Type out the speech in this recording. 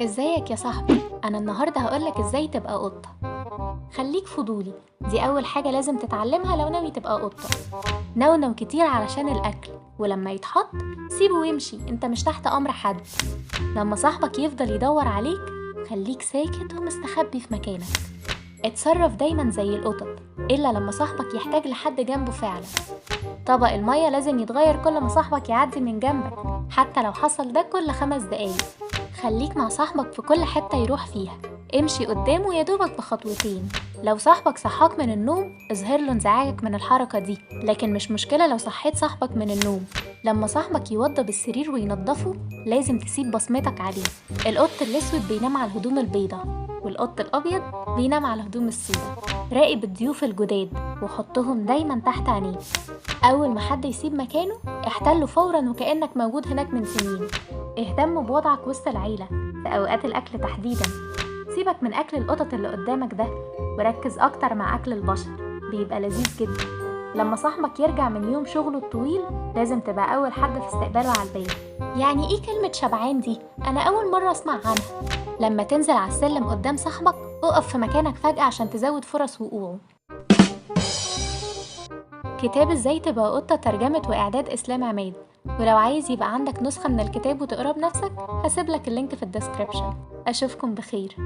ازيك يا صاحبي؟ انا النهارده هقولك ازاي تبقى قطة. خليك فضولي، دي اول حاجة لازم تتعلمها لو ناوي تبقى قطة. نونو كتير علشان الاكل، ولما يتحط سيبه ويمشي، انت مش تحت امر حد. لما صاحبك يفضل يدور عليك خليك ساكت ومستخبي في مكانك. اتصرف دايما زي القطط، الا لما صاحبك يحتاج لحد جنبه فعلا. طبق المية لازم يتغير كل ما صاحبك يعدي من جنبك، حتى لو حصل ده كل 5 دقايق. خليك مع صاحبك في كل حتة يروح فيها، امشي قدامه يدوبك بخطوتين. لو صاحبك صحاك من النوم اظهر له انزعاجك من الحركة دي، لكن مش مشكلة لو صحيت صاحبك من النوم. لما صاحبك يوضب السرير وينضفه لازم تسيب بصمتك عليه. القط الاسود بينام على الهدوم البيضة، والقط الابيض بينام على الهدوم السوداء. راقب الضيوف الجداد وحطهم دايما تحت عينيك. أول ما حد يسيب مكانه احتله فورا وكأنك موجود هناك من سنين. اهتم بوضعك وسط العيلة في أوقات الأكل تحديدا. سيبك من أكل القطط اللي قدامك ده وركز أكتر مع أكل البشر، بيبقى لذيذ جدا. لما صاحبك يرجع من يوم شغله الطويل لازم تبقى أول حد في استقباله على البيت. يعني إيه كلمة شبعان دي؟ أنا أول مرة أسمع عنها. لما تنزل على السلم قدام صاحبك اقف في مكانك فجأة عشان تزود فرص وقوعه. كتاب ازاي تبقى قطة ترجمة وإعداد إسلام عماد، ولو عايز يبقى عندك نسخة من الكتاب وتقراه بنفسك هسيبلك اللينك في الديسكريبشن. أشوفكم بخير.